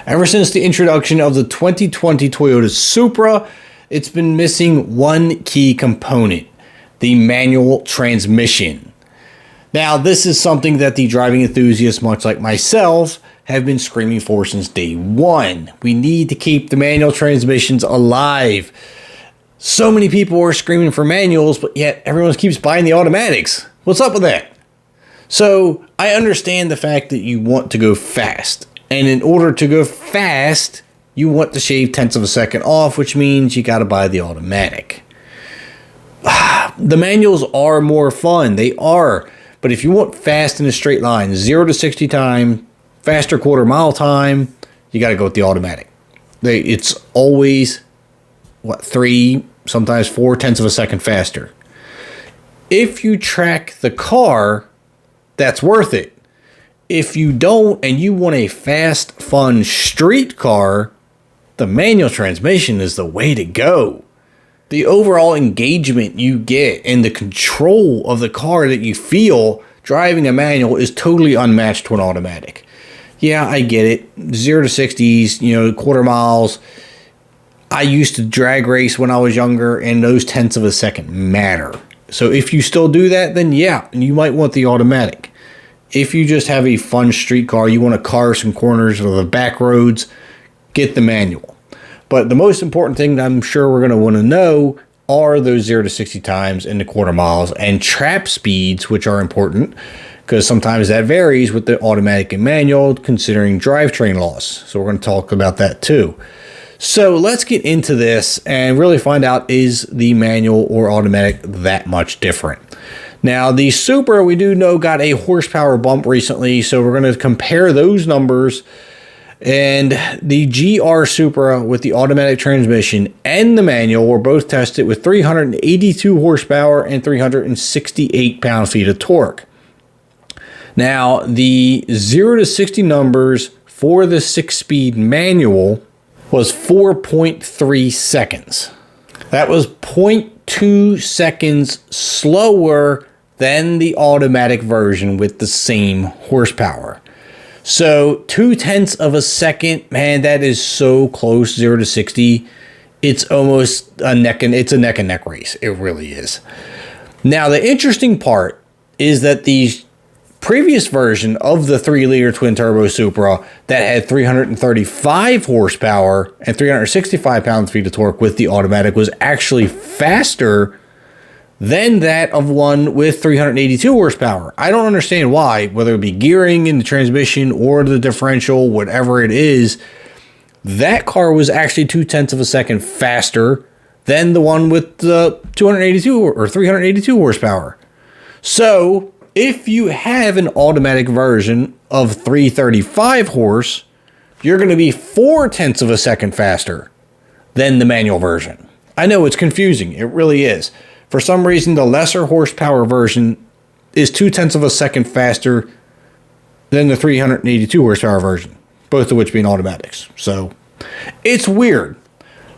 Ever since the introduction of the 2020 Toyota Supra, it's been missing one key component, the manual transmission. Now, this is something that the driving enthusiasts, much like myself, have been screaming for since day one. We need to keep the manual transmissions alive. So many people are screaming for manuals, but yet everyone keeps buying the automatics. What's up with that? So, I understand the fact that you want to go fast. And in order to go fast, you want to shave tenths of a second off, which means you got to buy the automatic. The manuals are more fun. They are. But if you want fast in a straight line, 0 to 60 time, faster quarter mile time, you got to go with the automatic. It's always, 3, sometimes 4 tenths of a second faster. If you track the car, that's worth it. If you don't and you want a fast, fun street car, the manual transmission is the way to go. The overall engagement you get and the control of the car that you feel driving a manual is totally unmatched to an automatic. Yeah, I get it. 0 to 60s, quarter miles. I used to drag race when I was younger, and those tenths of a second matter. So if you still do that, then yeah, you might want the automatic. If you just have a fun street car, you want to carve some corners or the back roads, get the manual. But the most important thing that I'm sure we're going to want to know are those 0 to 60 times in the quarter miles and trap speeds, which are important because sometimes that varies with the automatic and manual considering drivetrain loss. So we're going to talk about that too. So let's get into this and really find out, is the manual or automatic that much different? Now, the Supra, we do know, got a horsepower bump recently, so we're going to compare those numbers. And the GR Supra with the automatic transmission and the manual were both tested with 382 horsepower and 368 pound-feet of torque. Now, the 0 to 60 numbers for the 6-speed manual was 4.3 seconds. That was 0.2 seconds slower than the automatic version with the same horsepower. So 2 tenths of a second, man, that is so close, 0 to 60. It's almost a neck and neck race. It really is. Now, the interesting part is that the previous version of the 3-liter twin-turbo Supra that had 335 horsepower and 365 pound-feet of torque with the automatic was actually faster than that of one with 382 horsepower. I don't understand why, whether it be gearing in the transmission or the differential, whatever it is. That car was actually 2 tenths of a second faster than the one with the 282 or 382 horsepower. So if you have an automatic version of 335 horse, you're going to be 4 tenths of a second faster than the manual version. I know it's confusing. It really is. For some reason, the lesser horsepower version is 2 tenths of a second faster than the 382 horsepower version, both of which being automatics. So it's weird.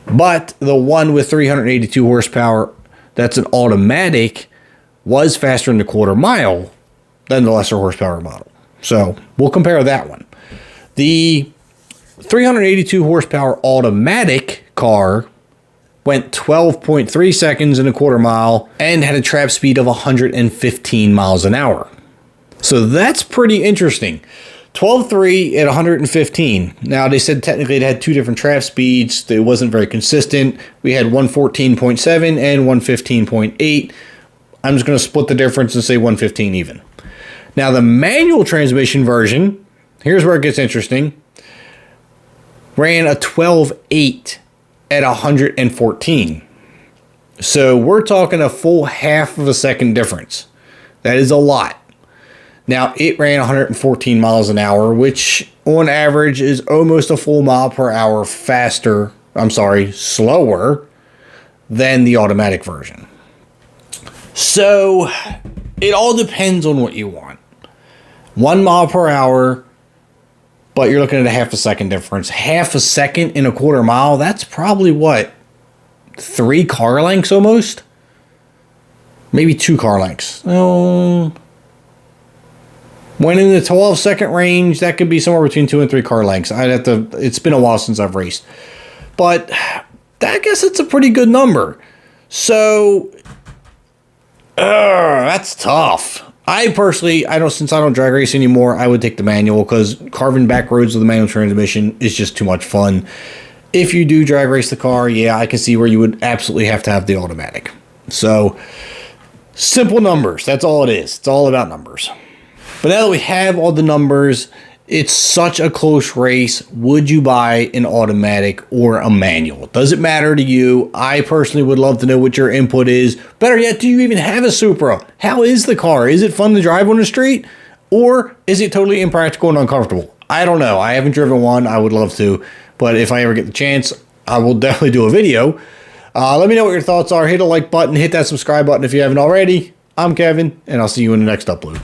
But the one with 382 horsepower that's an automatic was faster in the quarter mile than the lesser horsepower model. So we'll compare that one. The 382 horsepower automatic car went 12.3 seconds in a quarter mile and had a trap speed of 115 miles an hour. So that's pretty interesting. 12.3 at 115. Now, they said technically it had 2 different trap speeds. It wasn't very consistent. We had 114.7 and 115.8. I'm just going to split the difference and say 115 even. Now, the manual transmission version, here's where it gets interesting, ran a 12.8 at 114. So we're talking a full half of a second difference. That is a lot. Now, it ran 114 miles an hour, which on average is almost a full mile per hour slower than the automatic version. So it all depends on what you want. 1 mile per hour, but you're looking at a half a second difference. Half a second in a quarter mile, that's probably what? 3 car lengths almost? Maybe 2 car lengths. Oh, When in the 12-second range, that could be somewhere between 2 and 3 car lengths. I'd have to, it's been a while since I've raced. But I guess it's a pretty good number. So, that's tough. I personally, since I don't drag race anymore, I would take the manual because carving back roads with a manual transmission is just too much fun. If you do drag race the car, yeah, I can see where you would absolutely have to have the automatic. So, simple numbers. That's all it is. It's all about numbers. But now that we have all the numbers, it's such a close race. Would you buy an automatic or a manual? Does it matter to you? I personally would love to know what your input is. Better yet, do you even have a Supra? How is the car? Is it fun to drive on the street? Or is it totally impractical and uncomfortable? I don't know. I haven't driven one. I would love to. But if I ever get the chance, I will definitely do a video. Let me know what your thoughts are. Hit a like button. Hit that subscribe button if you haven't already. I'm Kevin, and I'll see you in the next upload.